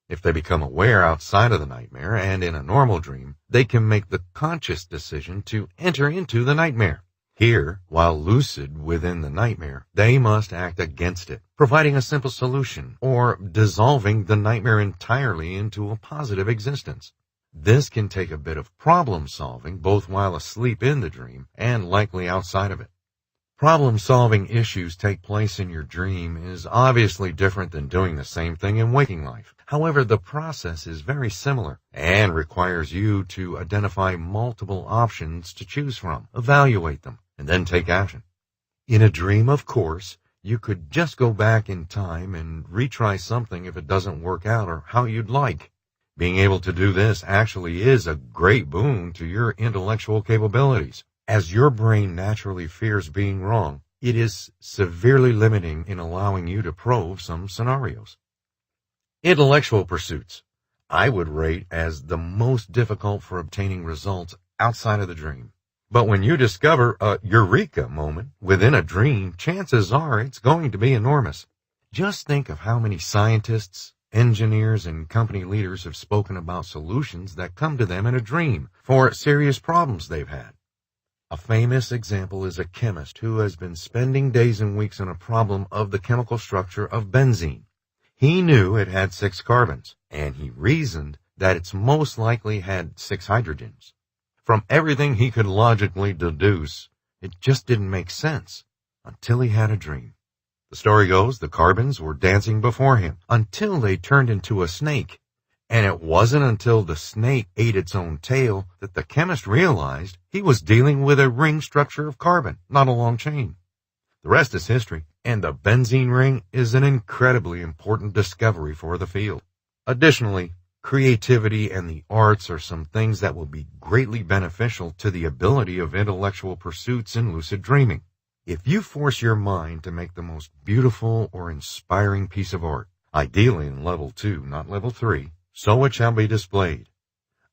If they become aware outside of the nightmare and in a normal dream, they can make the conscious decision to enter into the nightmare. Here, while lucid within the nightmare, they must act against it, providing a simple solution or dissolving the nightmare entirely into a positive existence. This can take a bit of problem solving both while asleep in the dream and likely outside of it. Problem-solving issues take place in your dream is obviously different than doing the same thing in waking life. However, the process is very similar and requires you to identify multiple options to choose from, evaluate them, and then take action. In a dream, of course, you could just go back in time and retry something if it doesn't work out or how you'd like. Being able to do this actually is a great boon to your intellectual capabilities. As your brain naturally fears being wrong, it is severely limiting in allowing you to probe some scenarios. Intellectual pursuits, I would rate as the most difficult for obtaining results outside of the dream. But when you discover a eureka moment within a dream, chances are it's going to be enormous. Just think of how many scientists, engineers, and company leaders have spoken about solutions that come to them in a dream for serious problems they've had. A famous example is a chemist who has been spending days and weeks on a problem of the chemical structure of benzene. He knew it had 6 carbons, and he reasoned that it's most likely had 6 hydrogens. From everything he could logically deduce, it just didn't make sense until he had a dream. The story goes the carbons were dancing before him until they turned into a snake, And it wasn't until the snake ate its own tail that the chemist realized he was dealing with a ring structure of carbon, not a long chain. The rest is history, and the benzene ring is an incredibly important discovery for the field. Additionally, creativity and the arts are some things that will be greatly beneficial to the ability of intellectual pursuits in lucid dreaming. If you force your mind to make the most beautiful or inspiring piece of art, ideally in level 2, not level 3, so it shall be displayed.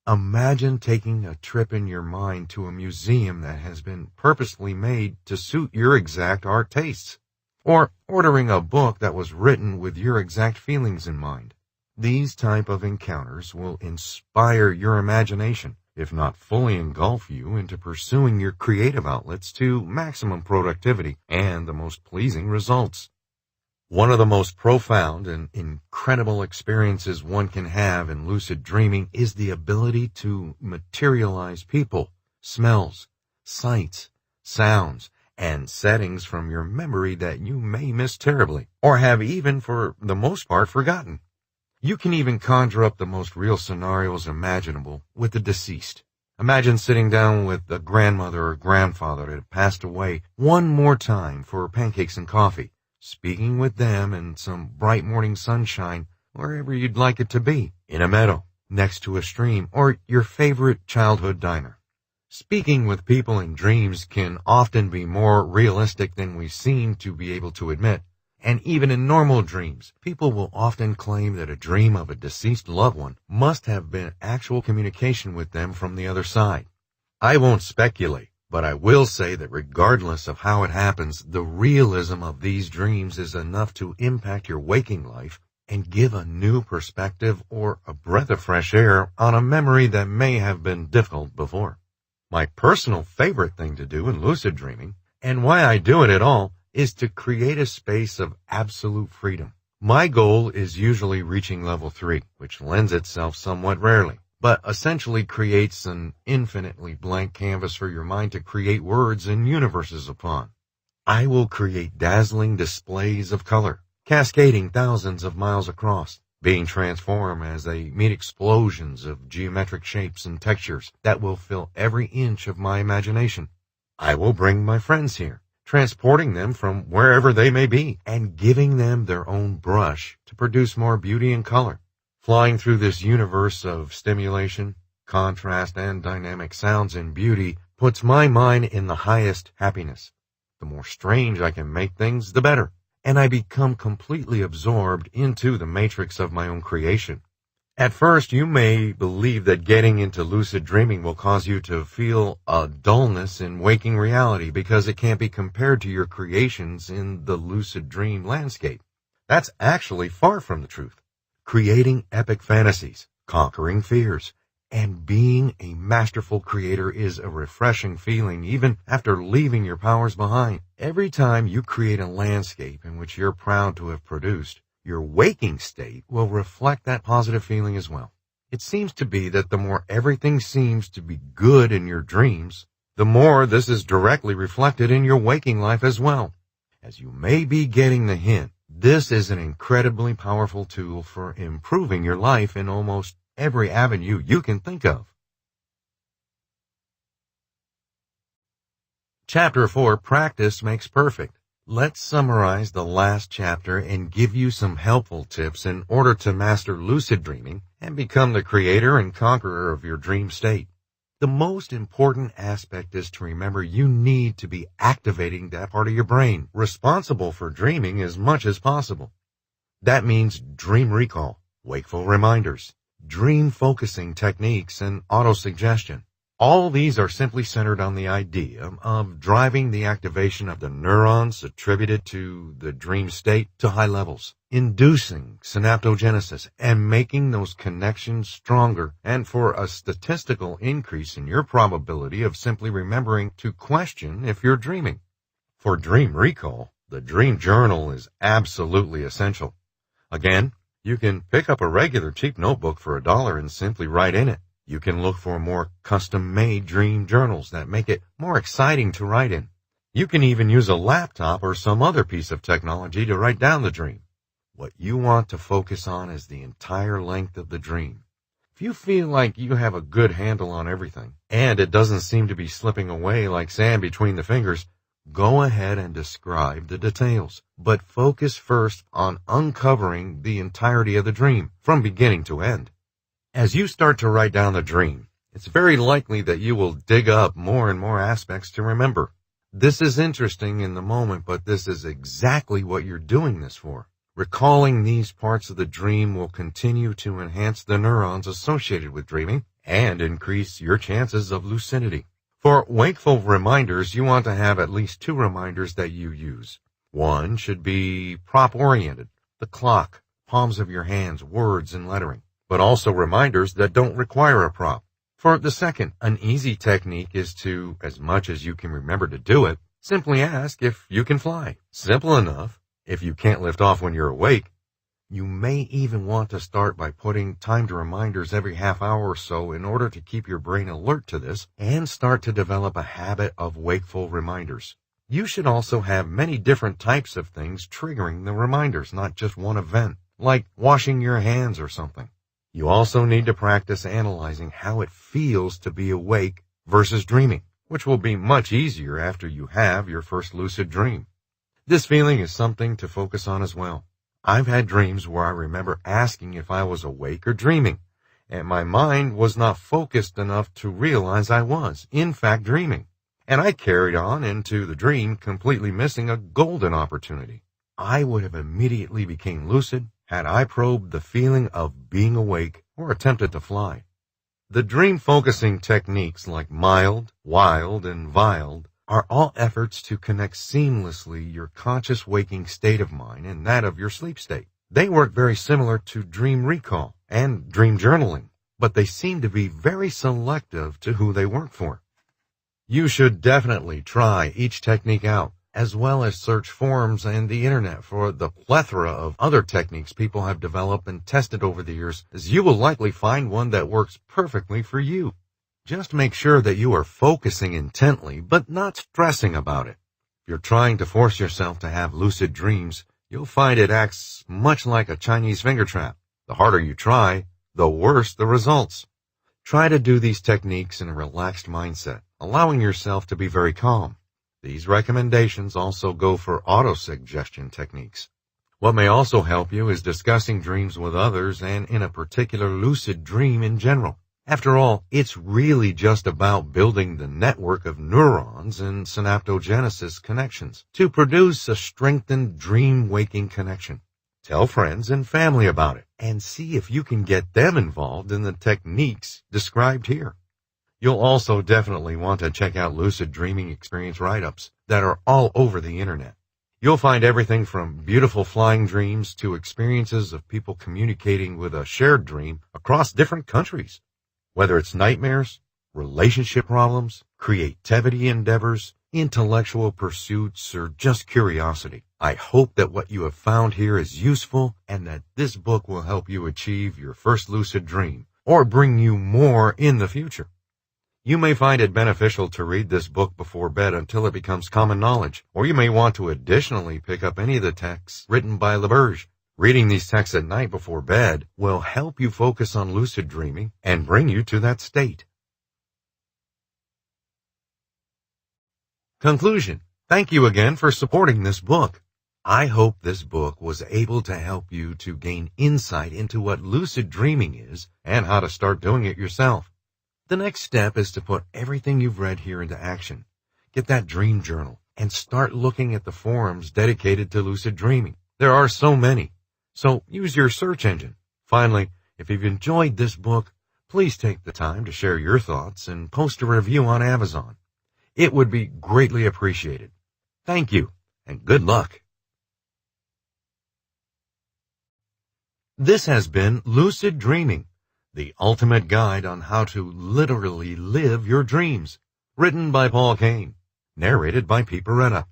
Imagine taking a trip in your mind to a museum that has been purposely made to suit your exact art tastes, or ordering a book that was written with your exact feelings in mind. These type of encounters will inspire your imagination, if not fully engulf you into pursuing your creative outlets to maximum productivity and the most pleasing results. One of the most profound and incredible experiences one can have in lucid dreaming is the ability to materialize people, smells, sights, sounds, and settings from your memory that you may miss terribly, or have even, for the most part, forgotten. You can even conjure up the most real scenarios imaginable with the deceased. Imagine sitting down with a grandmother or grandfather that had passed away one more time for pancakes and coffee, speaking with them in some bright morning sunshine, wherever you'd like it to be, in a meadow, next to a stream, or your favorite childhood diner. Speaking with people in dreams can often be more realistic than we seem to be able to admit. And even in normal dreams, people will often claim that a dream of a deceased loved one must have been actual communication with them from the other side. I won't speculate, but I will say that regardless of how it happens, the realism of these dreams is enough to impact your waking life and give a new perspective or a breath of fresh air on a memory that may have been difficult before. My personal favorite thing to do in lucid dreaming, and why I do it at all, is to create a space of absolute freedom. My goal is usually reaching level 3, which lends itself somewhat rarely, but essentially creates an infinitely blank canvas for your mind to create words and universes upon. I will create dazzling displays of color, cascading thousands of miles across, being transformed as they meet explosions of geometric shapes and textures that will fill every inch of my imagination. I will bring my friends here, transporting them from wherever they may be, and giving them their own brush to produce more beauty and color. Flying through this universe of stimulation, contrast, and dynamic sounds and beauty puts my mind in the highest happiness. The more strange I can make things, the better, and I become completely absorbed into the matrix of my own creation. At first, you may believe that getting into lucid dreaming will cause you to feel a dullness in waking reality because it can't be compared to your creations in the lucid dream landscape. That's actually far from the truth. Creating epic fantasies, conquering fears, and being a masterful creator is a refreshing feeling even after leaving your powers behind. Every time you create a landscape in which you're proud to have produced, your waking state will reflect that positive feeling as well. It seems to be that the more everything seems to be good in your dreams, the more this is directly reflected in your waking life as well. As you may be getting the hint, this is an incredibly powerful tool for improving your life in almost every avenue you can think of. Chapter 4, Practice Makes Perfect. Let's summarize the last chapter and give you some helpful tips in order to master lucid dreaming and become the creator and conqueror of your dream state. The most important aspect is to remember you need to be activating that part of your brain responsible for dreaming as much as possible. That means dream recall, wakeful reminders, dream focusing techniques, and autosuggestion. All these are simply centered on the idea of driving the activation of the neurons attributed to the dream state to high levels, inducing synaptogenesis and making those connections stronger, and for a statistical increase in your probability of simply remembering to question if you're dreaming. For dream recall, the dream journal is absolutely essential. Again, you can pick up a regular cheap notebook for $1 and simply write in it. You can look for more custom-made dream journals that make it more exciting to write in. You can even use a laptop or some other piece of technology to write down the dream. What you want to focus on is the entire length of the dream, If you feel like you have a good handle on everything, and it doesn't seem to be slipping away like sand between the fingers, go ahead and describe the details, but focus first on uncovering the entirety of the dream from beginning to end. As you start to write down the dream, it's very likely that you will dig up more and more aspects to remember. This is interesting in the moment, but this is exactly what you're doing this for. Recalling these parts of the dream will continue to enhance the neurons associated with dreaming and increase your chances of lucidity. For wakeful reminders, you want to have at least 2 reminders that you use. One should be prop-oriented, the clock, palms of your hands, words, and lettering, but also reminders that don't require a prop. For the second, an easy technique is to, as much as you can remember to do it, simply ask if you can fly. Simple enough. If you can't lift off when you're awake, you may even want to start by putting timed reminders every half hour or so in order to keep your brain alert to this and start to develop a habit of wakeful reminders. You should also have many different types of things triggering the reminders, not just one event, like washing your hands or something. You also need to practice analyzing how it feels to be awake versus dreaming, which will be much easier after you have your first lucid dream. This feeling is something to focus on as well. I've had dreams where I remember asking if I was awake or dreaming, and my mind was not focused enough to realize I was, in fact, dreaming. And I carried on into the dream, completely missing a golden opportunity. I would have immediately became lucid had I probed the feeling of being awake or attempted to fly. The dream focusing techniques like mild, wild, and vial are all efforts to connect seamlessly your conscious waking state of mind and that of your sleep state. They work very similar to dream recall and dream journaling, but they seem to be very selective to who they work for. You should definitely try each technique out, as well as search forums and the internet for the plethora of other techniques people have developed and tested over the years, as you will likely find one that works perfectly for you. Just make sure that you are focusing intently, but not stressing about it. If you're trying to force yourself to have lucid dreams, you'll find it acts much like a Chinese finger trap. The harder you try, the worse the results. Try to do these techniques in a relaxed mindset, allowing yourself to be very calm. These recommendations also go for auto-suggestion techniques. What may also help you is discussing dreams with others and in a particular lucid dream in general. After all, it's really just about building the network of neurons and synaptogenesis connections to produce a strengthened dream-waking connection. Tell friends and family about it and see if you can get them involved in the techniques described here. You'll also definitely want to check out lucid dreaming experience write-ups that are all over the internet. You'll find everything from beautiful flying dreams to experiences of people communicating with a shared dream across different countries. Whether it's nightmares, relationship problems, creativity endeavors, intellectual pursuits, or just curiosity, I hope that what you have found here is useful and that this book will help you achieve your first lucid dream or bring you more in the future. You may find it beneficial to read this book before bed until it becomes common knowledge, or you may want to additionally pick up any of the texts written by LaBerge. Reading these texts at night before bed will help you focus on lucid dreaming and bring you to that state. Conclusion. Thank you again for supporting this book. I hope this book was able to help you to gain insight into what lucid dreaming is and how to start doing it yourself. The next step is to put everything you've read here into action. Get that dream journal and start looking at the forums dedicated to lucid dreaming. There are so many. So use your search engine. Finally, if you've enjoyed this book, please take the time to share your thoughts and post a review on Amazon. It would be greatly appreciated. Thank you, and good luck. This has been Lucid Dreaming, the ultimate guide on how to literally live your dreams. Written by Paul Kane. Narrated by Pete Beretta.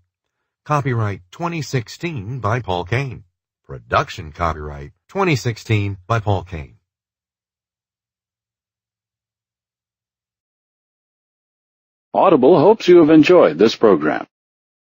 Copyright 2016 by Paul Kane. Production copyright 2016 by Paul Kane. Audible hopes you have enjoyed this program.